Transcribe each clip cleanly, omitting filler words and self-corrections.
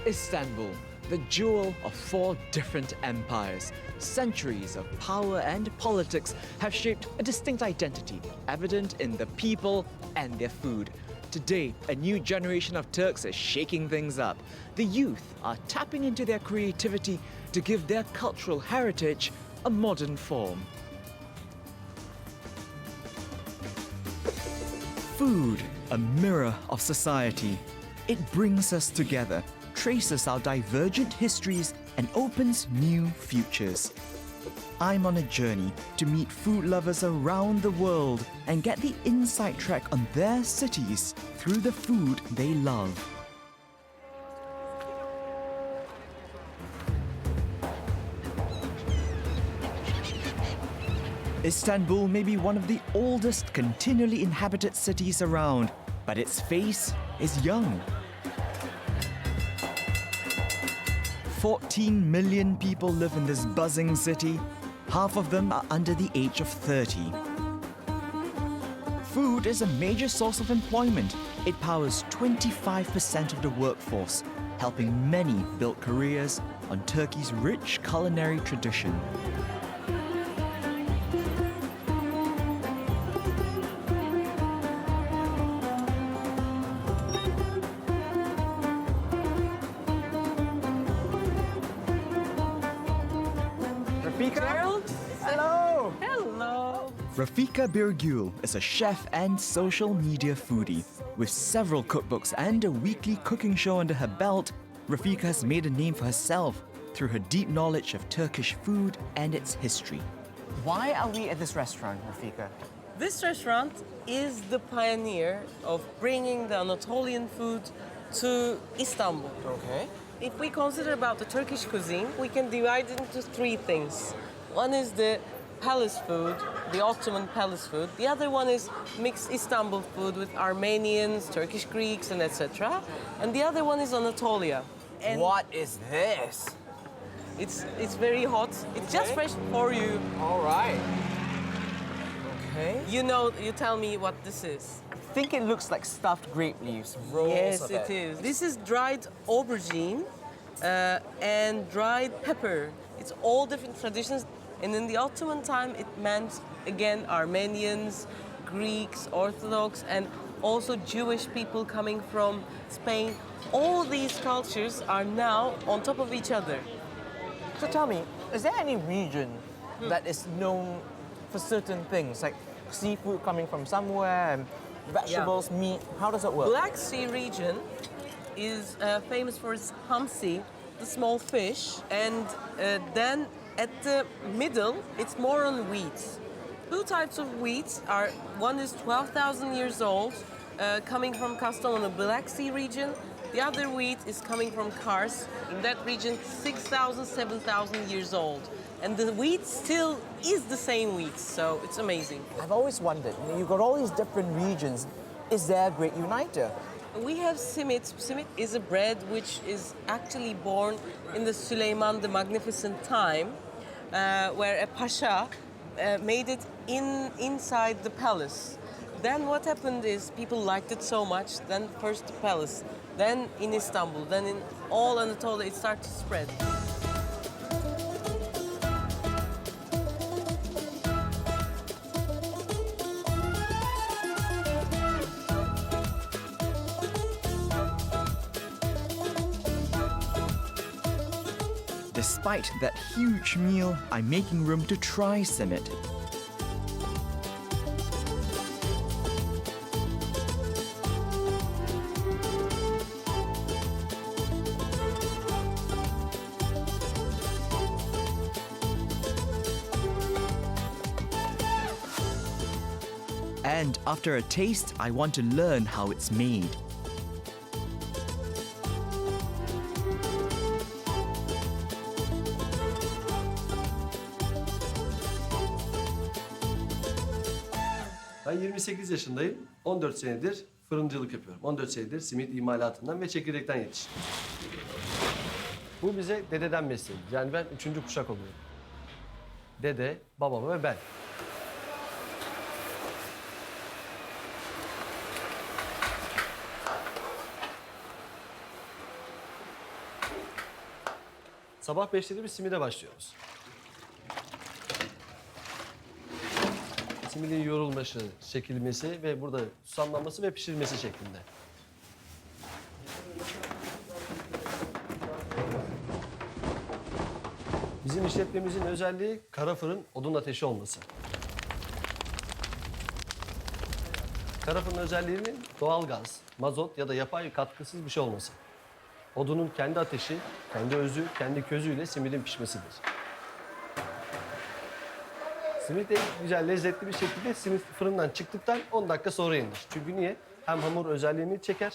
Istanbul, the jewel of 4 different empires. Centuries of power and politics have shaped a distinct identity, evident in the people and their food. Today, a new generation of Turks is shaking things up. The youth are tapping into their creativity to give their cultural heritage a modern form. Food, a mirror of society. It brings us together, traces our divergent histories, and opens new futures. I'm on a journey to meet food lovers around the world and get the inside track on their cities through the food they love. Istanbul may be one of the oldest continually inhabited cities around, but its face is young. 14 million people live in this buzzing city. Half of them are under the age of 30. Food is a major source of employment. It powers 25% of the workforce, helping many build careers on Turkey's rich culinary tradition. Gerald? Hello! Hello! Rafika Birgül is a chef and social media foodie. With several cookbooks and a weekly cooking show under her belt, Rafika has made a name for herself through her deep knowledge of Turkish food and its history. Why are we at this restaurant, Rafika? This restaurant is the pioneer of bringing the Anatolian food to Istanbul. Okay. If we consider about the Turkish cuisine, we can divide it into 3 things. One is the palace food, the Ottoman palace food. The other one is mixed Istanbul food with Armenians, Turkish Greeks, and etc. And the other one is Anatolia. And What is this? it's very hot. It's just Okay. fresh for you. All right. Okay. You tell me what this is. I think it looks like stuffed grape leaves, rolls Yes, of it is. This is dried aubergine and dried pepper. It's all different traditions. And in the Ottoman time, it meant, again, Armenians, Greeks, Orthodox, and also Jewish people coming from Spain. All these cultures are now on top of each other. So tell me, is there any region that is known for certain things, like seafood coming from somewhere, and vegetables, meat? How does it work? Black Sea region is famous for its hamsi, the small fish, and then at the middle, it's more on wheat. 2 types of wheat are, one is 12,000 years old, coming from Kastamonu, Black Sea region. The other wheat is coming from Kars, in that region, 6,000, 7,000 years old. And the wheat still is the same wheat, so it's amazing. I've always wondered, you've got all these different regions. Is there a great uniter? We have simit. Simit is a bread which is actually born in the Süleyman the Magnificent time, where a pasha made it inside the palace. Then what happened is people liked it so much, then first the palace, then in Istanbul, then in all Anatolia, it started to spread. Despite that huge meal, I'm making room to try simit. And after a taste, I want to learn how it's made. Ben 28 yaşındayım. 14 senedir fırıncılık yapıyorum. 14 senedir simit imalatından ve çekirdekten yetiştim. Bu bize dededen mesleği. Yani ben 3. kuşak oluyorum. Dede, babam ve ben. Sabah 5'te de bir simide başlıyoruz. Simidin yoğrulması, çekilmesi ve burada susamlanması ve pişirilmesi şeklinde. Bizim işletmemizin özelliği kara fırın odun ateşi olması. Kara fırın özelliğinin doğal gaz, mazot ya da yapay katkısız bir şey olması. Odunun kendi ateşi, kendi özü, kendi közüyle simidin pişmesidir. Simit en güzel, lezzetli bir şekilde simit fırından çıktıktan 10 dakika sonra yenir. Çünkü niye? Hem hamur özelliğini çeker,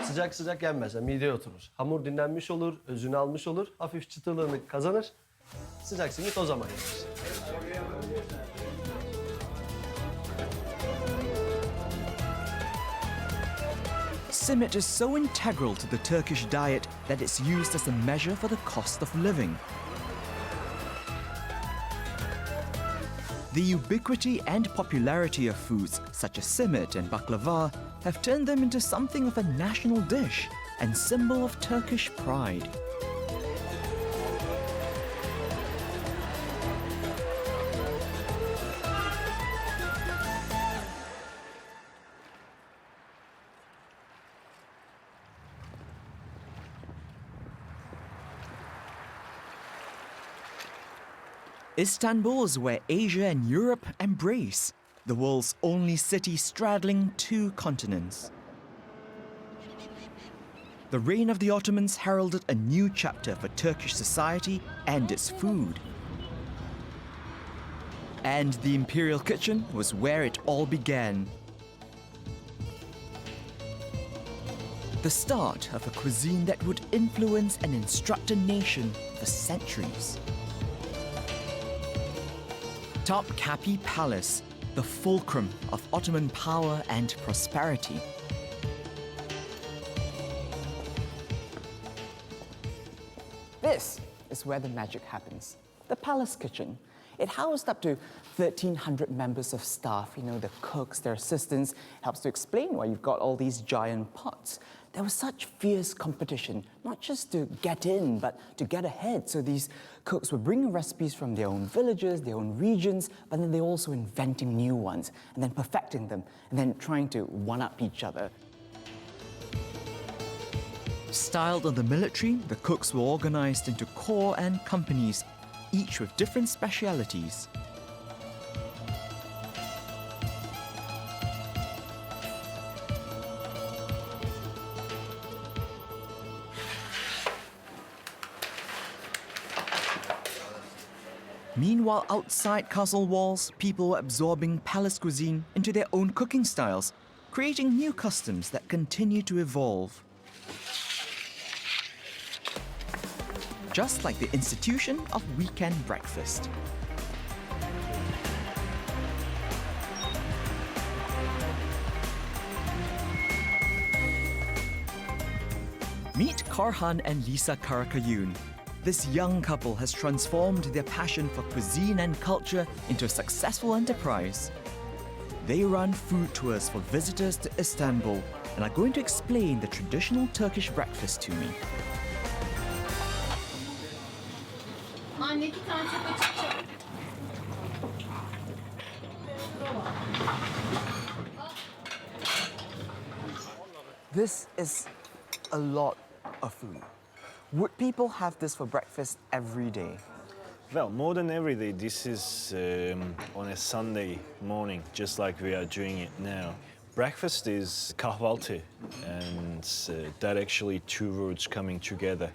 sıcak sıcak yenmez, yani mideye oturur. Hamur dinlenmiş olur, özünü almış olur, hafif çıtırlığını kazanır. Sıcak simit o zaman yenir. Simit is so integral to the Turkish diet that it's used as a measure for the cost of living. The ubiquity and popularity of foods such as simit and baklava have turned them into something of a national dish and symbol of Turkish pride. Istanbul is where Asia and Europe embrace, the world's only city straddling two continents. The reign of the Ottomans heralded a new chapter for Turkish society and its food. And the imperial kitchen was where it all began. The start of a cuisine that would influence and instruct a nation for centuries. Topkapi Palace, the fulcrum of Ottoman power and prosperity. This is where the magic happens. The palace kitchen. It housed up to 1,300 members of staff, you know, the cooks, their assistants. Helps to explain why you've got all these giant pots. There was such fierce competition, not just to get in, but to get ahead. So these cooks were bringing recipes from their own villages, their own regions, but then they're also inventing new ones, and then perfecting them, and then trying to one-up each other. Styled on the military, the cooks were organized into corps and companies, each with different specialities. Meanwhile, outside castle walls, people were absorbing palace cuisine into their own cooking styles, creating new customs that continue to evolve. Just like the institution of weekend breakfast. Meet Karhan and Lisa Karakayun. This young couple has transformed their passion for cuisine and culture into a successful enterprise. They run food tours for visitors to Istanbul and are going to explain the traditional Turkish breakfast to me. Anne iki tane çok açık. This is a lot of food. Would people have this for breakfast every day? Well, more than every day, this is on a Sunday morning, just like we are doing it now. Breakfast is kahvaltı, and that actually two words coming together.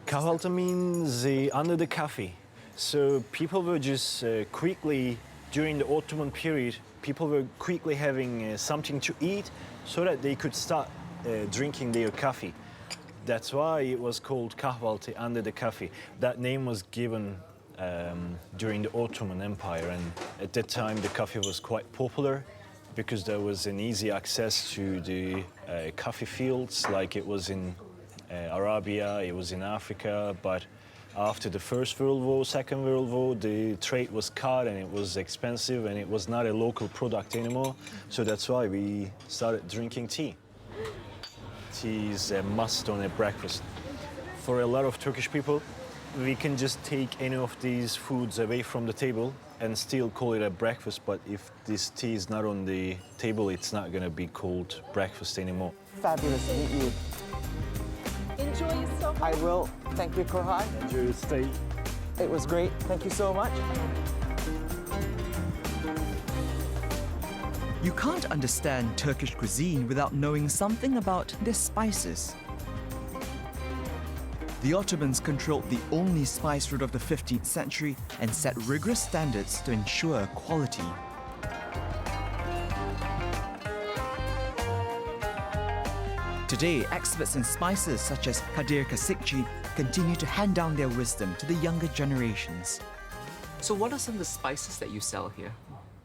Kahvaltı means under the coffee. So people were just quickly, during the Ottoman period, people were quickly having something to eat so that they could start drinking their coffee. That's why it was called kahvaltı, under the coffee. That name was given during the Ottoman Empire, and at that time the coffee was quite popular because there was an easy access to the coffee fields, like it was in Arabia, it was in Africa, but after the First World War, Second World War, the trade was cut and it was expensive and it was not a local product anymore. So that's why we started drinking tea. Tea is a must on a breakfast. For a lot of Turkish people, We can just take any of these foods away from the table and still call it a breakfast, but if this tea is not on the table, it's not gonna be called breakfast anymore. Fabulous to meet you. Enjoy your supper. I will. Thank you, Korhan. Enjoy your stay. It was great. Thank you so much. You can't understand Turkish cuisine without knowing something about their spices. The Ottomans controlled the only spice route of the 15th century and set rigorous standards to ensure quality. Today, experts in spices such as Kadir Kasikci continue to hand down their wisdom to the younger generations. So what are some of the spices that you sell here?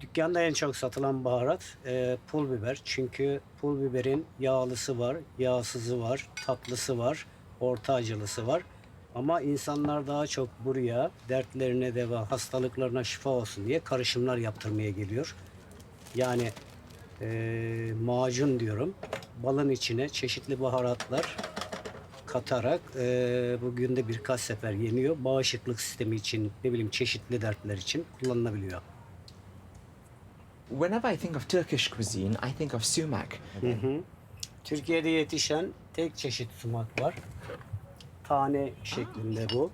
Dükkanda en çok satılan baharat pul biber. Çünkü pul biberin yağlısı var, yağsızı var, tatlısı var, orta acılısı var. Ama insanlar daha çok buraya dertlerine deva, hastalıklarına şifa olsun diye karışımlar yaptırmaya geliyor. Yani macun diyorum. Balın içine çeşitli baharatlar katarak bugün de birkaç sefer yeniyor. Bağışıklık sistemi için, ne bileyim çeşitli dertler için kullanılabiliyor. Whenever I think of Turkish cuisine, I think of sumac. Türkiye'de yetişen tek çeşit sumak var. Tane şeklinde bu.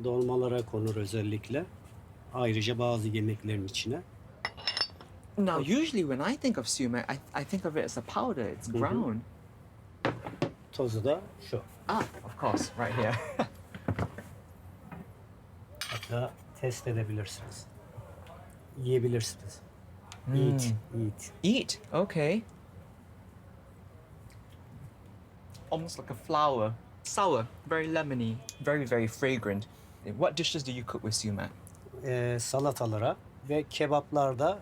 Dolmalara konur özellikle. Ayrıca bazı yemeklerin içine. Now, usually when I think of sumac, I think of it as a powder. It's ground. Tozu da şu. Ah, of course, right here. Hatta test edebilirsiniz. Yiyebilirsiniz. Eat. Eat, okay. Almost like a flower. Sour, very lemony, very fragrant. What dishes do you cook with sumac? Salatalara ve kebaplarda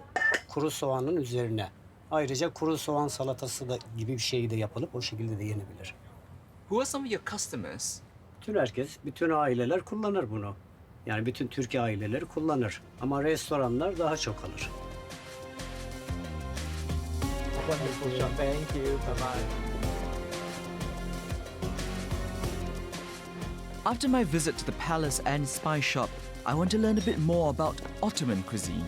kuru soğanın üzerine. Ayrıca kuru soğan salatası da gibi bir şey de yapılıp o şekilde de yenebilir. Who are some of your customers? Bütün herkes, bütün aileler kullanır bunu. Yani bütün Türkiye aileleri kullanır. Ama restoranlar daha çok alır. Wonderful shop. Thank you. Bye-bye. After my visit to the palace and spice shop, I want to learn a bit more about Ottoman cuisine.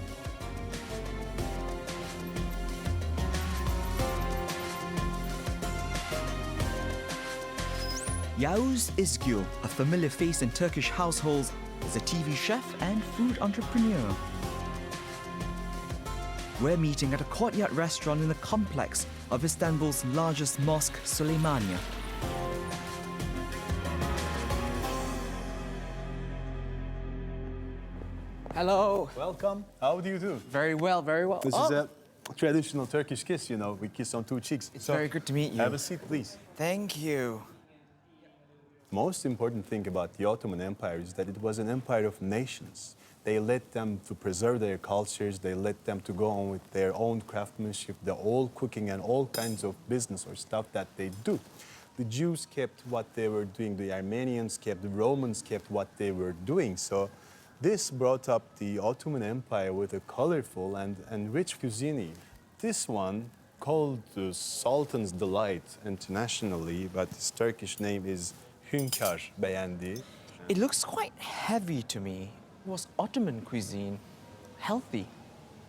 Yavuz Izgul, a familiar face in Turkish households, is a TV chef and food entrepreneur. We're meeting at a courtyard restaurant in the complex of Istanbul's largest mosque, Süleymaniye. Hello. Welcome. How do you do? Very well, very well. This is a traditional Turkish kiss, you know. We kiss on two cheeks. It's very good to meet you. Have a seat, please. Thank you. Most important thing about the Ottoman Empire is that it was an empire of nations. They let them to preserve their cultures. They let them to go on with their own craftsmanship, the old cooking and all kinds of business or stuff that they do. The Jews kept what they were doing. The Armenians kept, the Romans kept what they were doing. So this brought up the Ottoman Empire with a colorful and rich cuisine. This one, called the Sultan's Delight internationally, but its Turkish name is Hünkar Beğendi. It looks quite heavy to me. Was Ottoman cuisine healthy?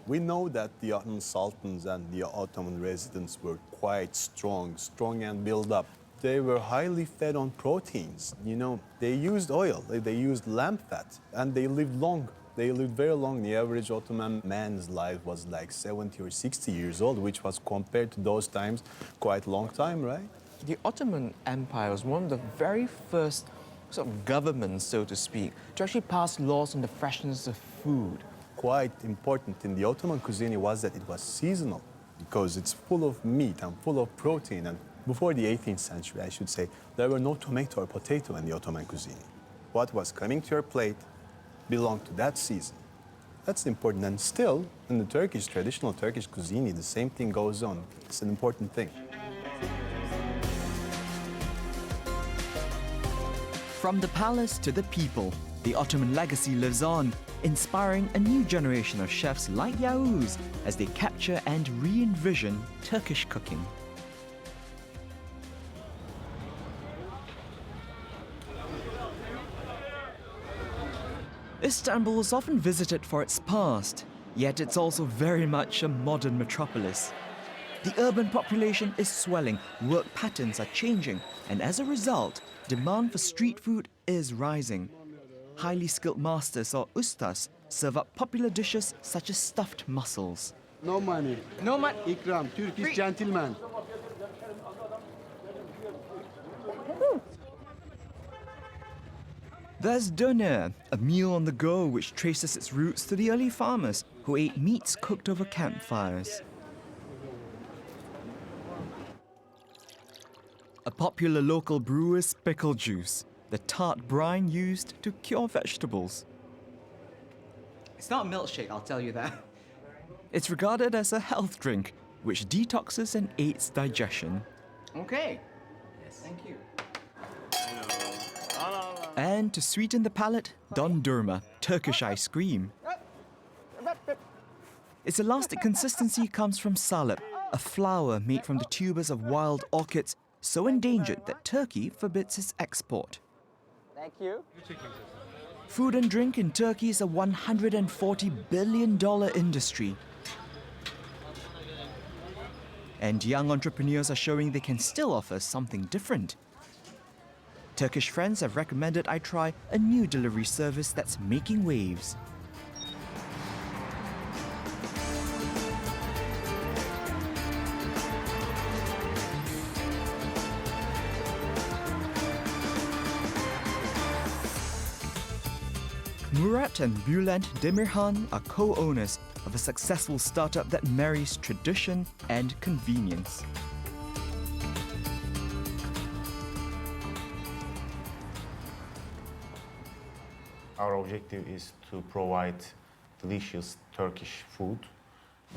We know that the Ottoman sultans and the Ottoman residents were quite strong and built up. They were highly fed on proteins. You know, they used oil, they used lamb fat, and they lived long. They lived very long. The average Ottoman man's life was like 70 or 60 years old, which was compared to those times quite a long time, right? The Ottoman Empire was one of the very first sort of governments, so to speak, to actually pass laws on the freshness of food. Quite important in the Ottoman cuisine was that it was seasonal because it's full of meat and full of protein. And before the 18th century, I should say, there were no tomato or potato in the Ottoman cuisine. What was coming to your plate belonged to that season. That's important. And still, in the Turkish, traditional Turkish cuisine, the same thing goes on. It's an important thing. From the palace to the people, the Ottoman legacy lives on, inspiring a new generation of chefs like Yavuz as they capture and re-envision Turkish cooking. Istanbul is often visited for its past, yet it's also very much a modern metropolis. The urban population is swelling, work patterns are changing, and as a result, demand for street food is rising. Highly skilled masters or ustas serve up popular dishes such as stuffed mussels. No money. No money. Ikram, Turkish gentleman. There's döner, a meal on the go which traces its roots to the early farmers who ate meats cooked over campfires. A popular local brew is pickle juice, the tart brine used to cure vegetables. It's not a milkshake, I'll tell you that. It's regarded as a health drink, which detoxes and aids digestion. Okay. Yes, thank you. And to sweeten the palate, dondurma, Turkish ice cream. Its elastic consistency comes from salep, a flower made from the tubers of wild orchids, so endangered that Turkey forbids its export. Thank you. Food and drink in Turkey is a $140 billion industry. And young entrepreneurs are showing they can still offer something different. Turkish friends have recommended I try a new delivery service that's making waves. Murat and Bülent Demirhan are co-owners of a successful startup that marries tradition and convenience. Our objective is to provide delicious Turkish food.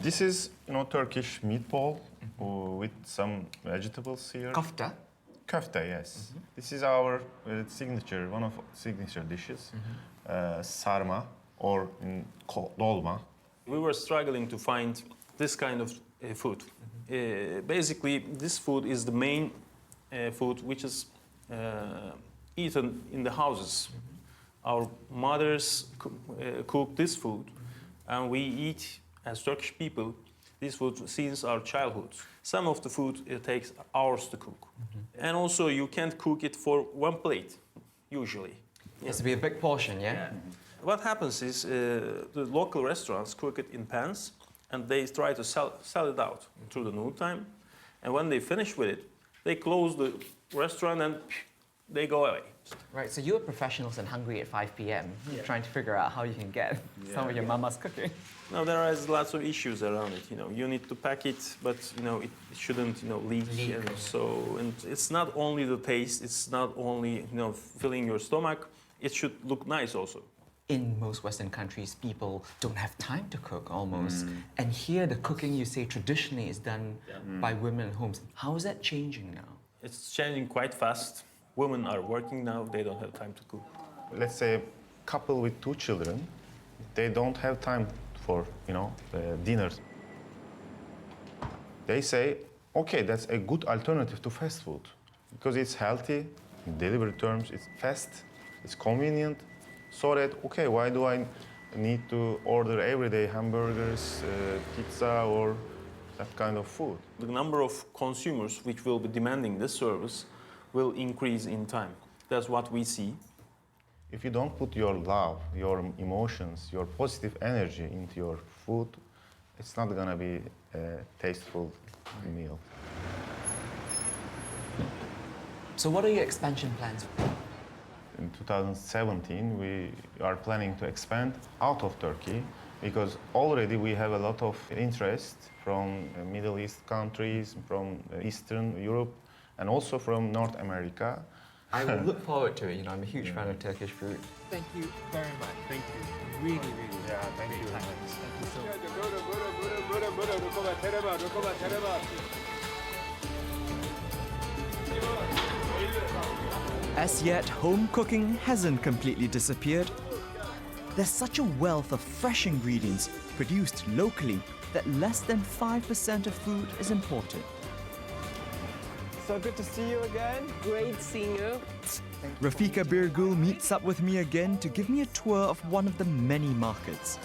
This is, Turkish meatball with some vegetables here. Kofta. Köfte, yes. This is our signature, one of signature dishes. Sarma or dolma. We were struggling to find this kind of food. Basically, this food is the main food which is eaten in the houses. Our mothers cook this food, and we eat, as Turkish people, this food since our childhood. Some of the food it takes hours to cook. And also, you can't cook it for one plate, usually. It has to be a big portion, yeah? What happens is the local restaurants cook it in pans, and they try to sell it out through the noon time. And when they finish with it, they close the restaurant and they go away. Right, so you're professionals and hungry at 5 p.m. Trying to figure out how you can get some of your mama's cooking. Now there are lots of issues around it. You need to pack it, but it shouldn't leak. And it's not only the taste. It's not only filling your stomach. It should look nice also. In most Western countries, people don't have time to cook almost. And here, the cooking you say traditionally is done by women in homes. How is that changing now? It's changing quite fast. Women are working now. They don't have time to cook. Let's say a couple with 2 children, they don't have time for, dinner. They say, okay, that's a good alternative to fast food because it's healthy, in delivery terms, it's fast, it's convenient. So that, okay, why do I need to order every day hamburgers, pizza, or that kind of food? The number of consumers which will be demanding this service will increase in time. That's what we see. If you don't put your love, your emotions, your positive energy into your food, it's not gonna be a tasteful meal. So what are your expansion plans? In 2017, we are planning to expand out of Turkey because already we have a lot of interest from Middle East countries, from Eastern Europe, and also from North America. I will look forward to it. I'm a huge fan of Turkish food. Thank you very much. Thank you. Really, really. Yeah, thank you. Thank you so much. As yet, home cooking hasn't completely disappeared. There's such a wealth of fresh ingredients produced locally that less than 5% of food is imported. So good to see you again. Great seeing you. Rafika Birgul meets up with me again to give me a tour of one of the many markets.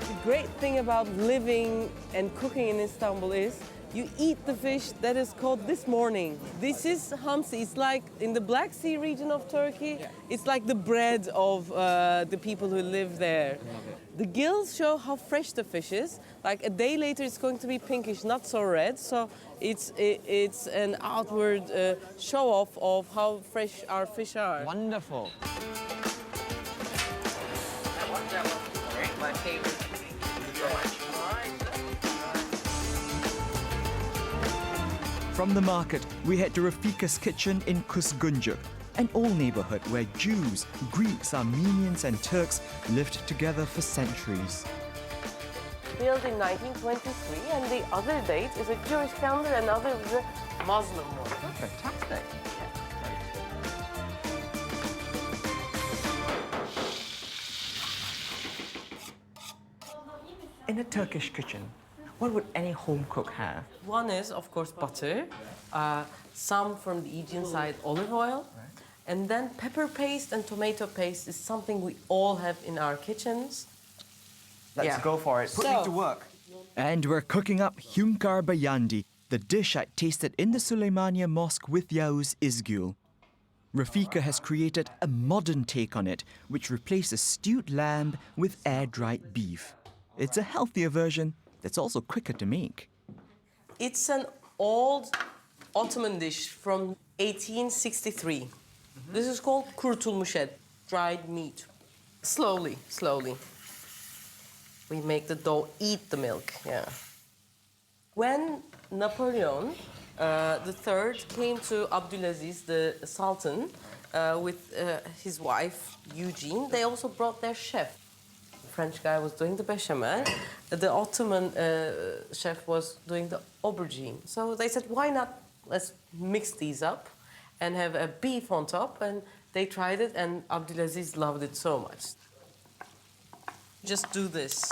The great thing about living and cooking in Istanbul is you eat the fish that is caught this morning. This is hamsi. It's like in the Black Sea region of Turkey. It's like the bread of the people who live there. The gills show how fresh the fish is. Like a day later, it's going to be pinkish, not so red. So it's an outward show off of how fresh our fish are. Wonderful. My favorite. From the market, we head to Rafika's kitchen in Kuzguncuk, an old neighborhood where Jews, Greeks, Armenians and Turks lived together for centuries. Built in 1923, and the other date is a Jewish calendar, and other is a Muslim one. Fantastic. In a Turkish kitchen, what would any home cook have? One is, of course, butter, some from the Aegean side, olive oil, and then pepper paste and tomato paste is something we all have in our kitchens. Let's go for it. Put me to work. And we're cooking up Hünkar Bayandi, the dish I tasted in the Süleymaniye Mosque with Yavuz Izgul. Rafika has created a modern take on it, which replaces stewed lamb with air-dried beef. It's a healthier version that's also quicker to make. It's an old Ottoman dish from 1863. This is called kurtulmuş et, dried meat. Slowly, slowly. We make the dough eat the milk, yeah. When Napoleon III came to Abdulaziz, the Sultan, with his wife, Eugene, they also brought their chef. The French guy was doing the bechamel. The Ottoman chef was doing the aubergine. So they said, why not let's mix these up and have a beef on top? And they tried it, and Abdulaziz loved it so much. Just do this.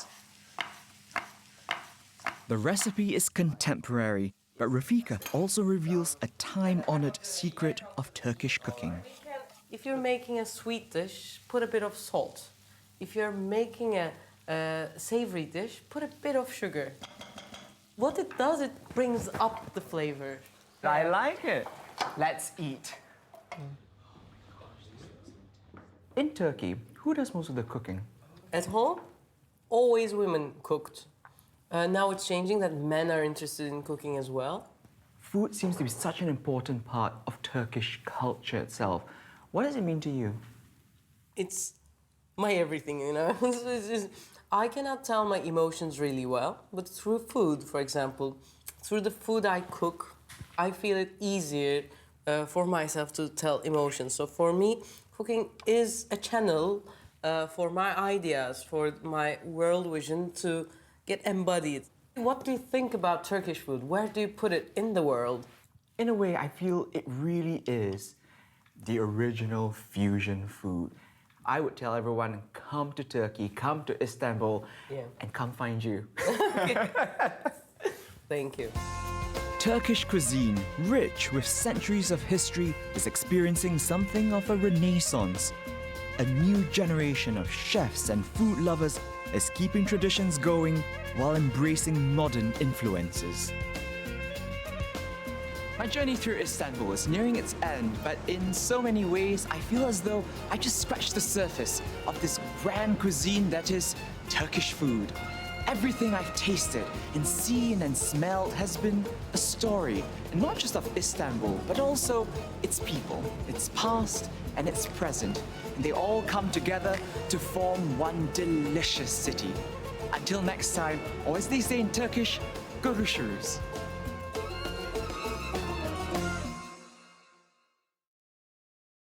The recipe is contemporary, but Rafika also reveals a time-honored secret of Turkish cooking. If you're making a sweet dish, put a bit of salt. If you're making a savory dish, put a bit of sugar. What it does, it brings up the flavor. I like it. Let's eat. In Turkey, who does most of the cooking? At home, always women cooked. Now it's changing that men are interested in cooking as well. Food seems to be such an important part of Turkish culture itself. What does it mean to you? It's my everything, you know. I cannot tell my emotions really well, but through food, for example, through the food I cook, I feel it easier for myself to tell emotions. So for me, cooking is a channel for my ideas, for my world vision to get embodied. What do you think about Turkish food? Where do you put it in the world? In a way, I feel it really is the original fusion food. I would tell everyone, come to Turkey, come to Istanbul, and come find you. Thank you. Turkish cuisine, rich with centuries of history, is experiencing something of a renaissance. A new generation of chefs and food lovers is keeping traditions going while embracing modern influences. My journey through Istanbul is nearing its end, but in so many ways, I feel as though I just scratched the surface of this grand cuisine that is Turkish food. Everything I've tasted and seen and smelled has been a story, and not just of Istanbul, but also its people, its past and its present. And they all come together to form one delicious city. Until next time, or as they say in Turkish, görüşürüz.